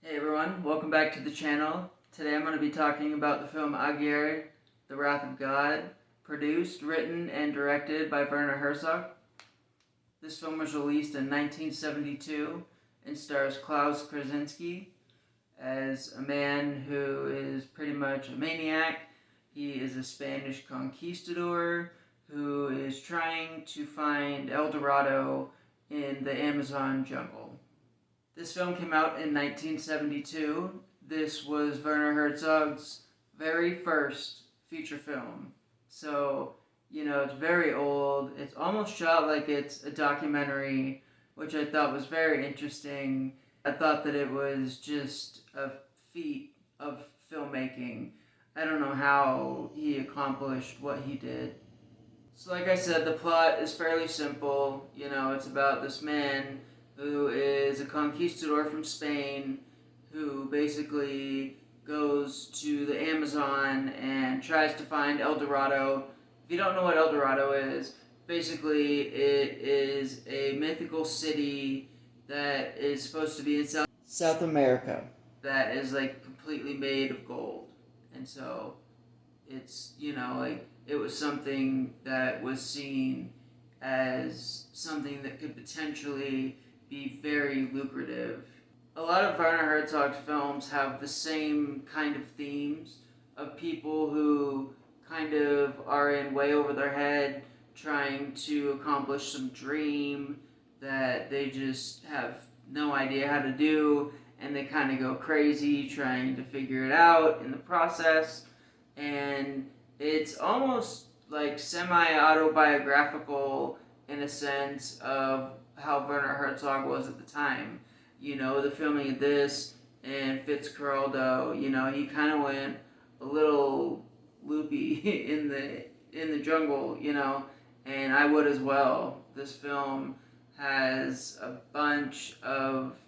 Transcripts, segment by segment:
Hey everyone, welcome back to the channel. Today I'm going to be talking about the film Aguirre, The Wrath of God, produced, written, and directed by Werner Herzog. This film was released in 1972 and stars Klaus Krasinski as a man who is pretty much a maniac. He is a Spanish conquistador who is trying to find El Dorado in the Amazon jungle. This film came out in 1972. This was Werner Herzog's very first feature film. So, it's very old. It's almost shot like it's a documentary, which I thought was very interesting. I thought that it was just a feat of filmmaking. I don't know how he accomplished what he did. So like I said, the plot is fairly simple. It's about this man who is a conquistador from Spain who basically goes to the Amazon and tries to find El Dorado. If you don't know what El Dorado is, basically it is a mythical city that is supposed to be in South America that is like completely made of gold. And so it's, it was something that was seen as something that could potentially be very lucrative. A lot of Werner Herzog's films have the same kind of themes of people who kind of are in way over their head trying to accomplish some dream that they just have no idea how to do, and they kind of go crazy trying to figure it out in the process. And it's almost like semi-autobiographical in a sense of how Werner Herzog was at the time. The filming of this and Fitzcarraldo, he kind of went a little loopy in the jungle, and I would as well. This film has a bunch of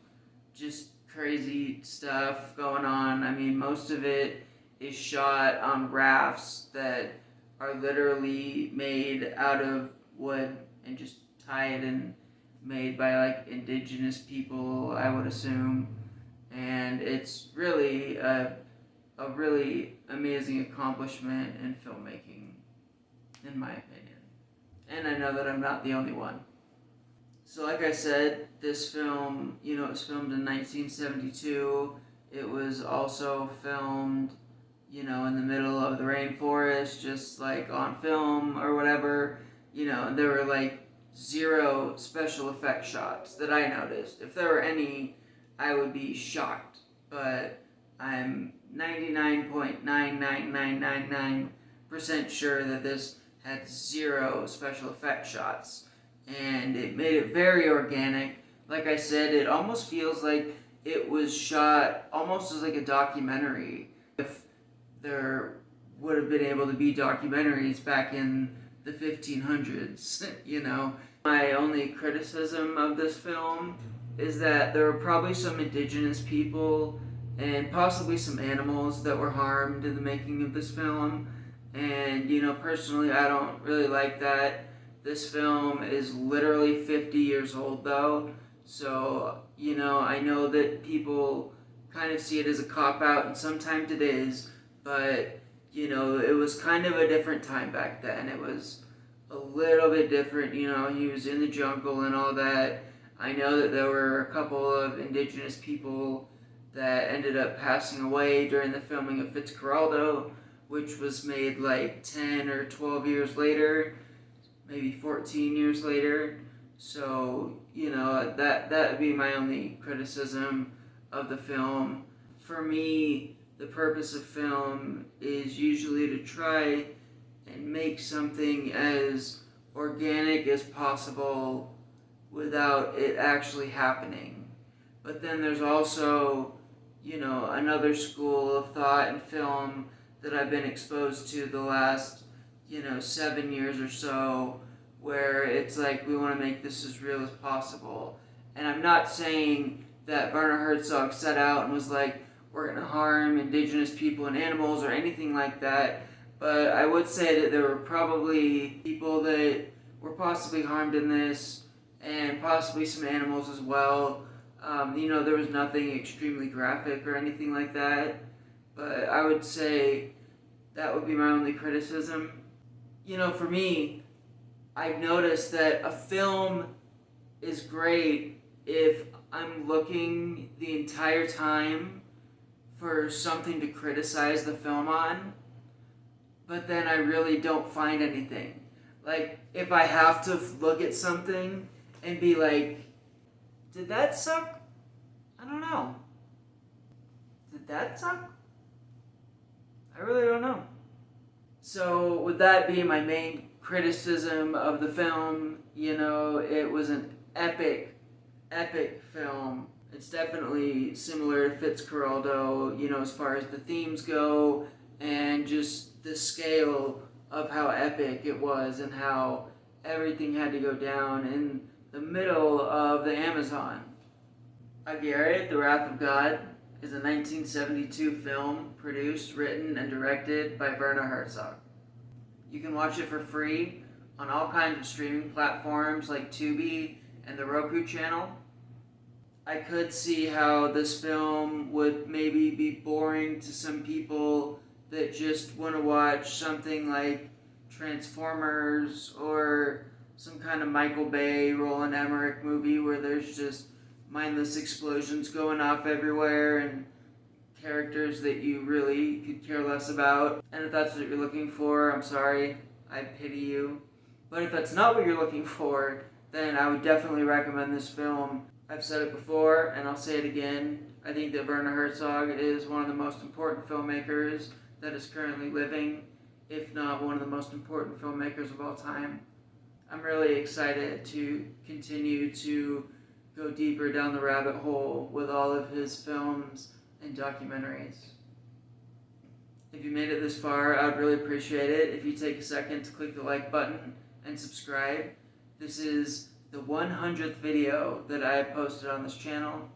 just crazy stuff going on. I mean, most of it is shot on rafts that are literally made out of wood and just tied and made by like indigenous people, I would assume. And it's really a really amazing accomplishment in filmmaking, in my opinion. And I know that I'm not the only one. So like I said, this film, it was filmed in 1972. It was also filmed, in the middle of the rainforest, just like on film or whatever. There were like 0 special effect shots that I noticed. If there were any, I would be shocked. But I'm 99.99999% sure that this had 0 special effect shots. And it made it very organic. Like I said, it almost feels like it was shot almost as like a documentary. If there would have been able to be documentaries back in the 1500s, My only criticism of this film is that there were probably some indigenous people and possibly some animals that were harmed in the making of this film. And, personally, I don't really like that. This film is literally 50 years old, though. So, I know that people kind of see it as a cop-out, and sometimes it is. But, it was kind of a different time back then. It was a little bit different, he was in the jungle and all that. I know that there were a couple of indigenous people that ended up passing away during the filming of Fitzcarraldo, which was made like 10 or 12 years later, maybe 14 years later. So, that would be my only criticism of the film. For me, the purpose of film is usually to try and make something as organic as possible without it actually happening. But then there's also, another school of thought in film that I've been exposed to the last, 7 years or so, where it's like we want to make this as real as possible. And I'm not saying that Werner Herzog set out and was like, we're going to harm indigenous people and animals or anything like that. But I would say that there were probably people that were possibly harmed in this, and possibly some animals as well. There was nothing extremely graphic or anything like that, but I would say that would be my only criticism. For me, I've noticed that a film is great if I'm looking the entire time for something to criticize the film on, but then I really don't find anything. Like, if I have to look at something and be like, did that suck? I don't know. Did that suck? I really don't know. So, with that being my main criticism of the film, it was an epic film. It's definitely similar to Fitzcarraldo, as far as the themes go, and just the scale of how epic it was and how everything had to go down in the middle of the Amazon. Aguirre, The Wrath of God, is a 1972 film produced, written, and directed by Werner Herzog. You can watch it for free on all kinds of streaming platforms like Tubi and the Roku channel. I could see how this film would maybe be boring to some people that just want to watch something like Transformers or some kind of Michael Bay, Roland Emmerich movie where there's just mindless explosions going off everywhere and characters that you really could care less about. And if that's what you're looking for, I'm sorry, I pity you. But if that's not what you're looking for, then I would definitely recommend this film. I've said it before, and I'll say it again. I think that Werner Herzog is one of the most important filmmakers that is currently living, if not one of the most important filmmakers of all time. I'm really excited to continue to go deeper down the rabbit hole with all of his films and documentaries. If you made it this far, I would really appreciate it if you take a second to click the like button and subscribe. This is the 100th video that I have posted on this channel.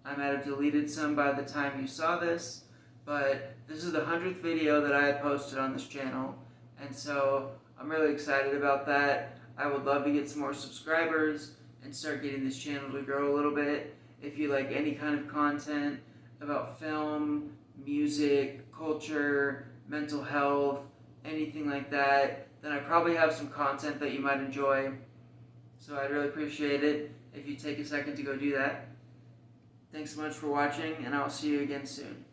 I might have deleted some by the time you saw this, but this is the 100th video that I have posted on this channel, and so I'm really excited about that. I would love to get some more subscribers and start getting this channel to grow a little bit. If you like any kind of content about film, music, culture, mental health, anything like that, then I probably have some content that you might enjoy. So I'd really appreciate it if you take a second to go do that. Thanks so much for watching, and I'll see you again soon.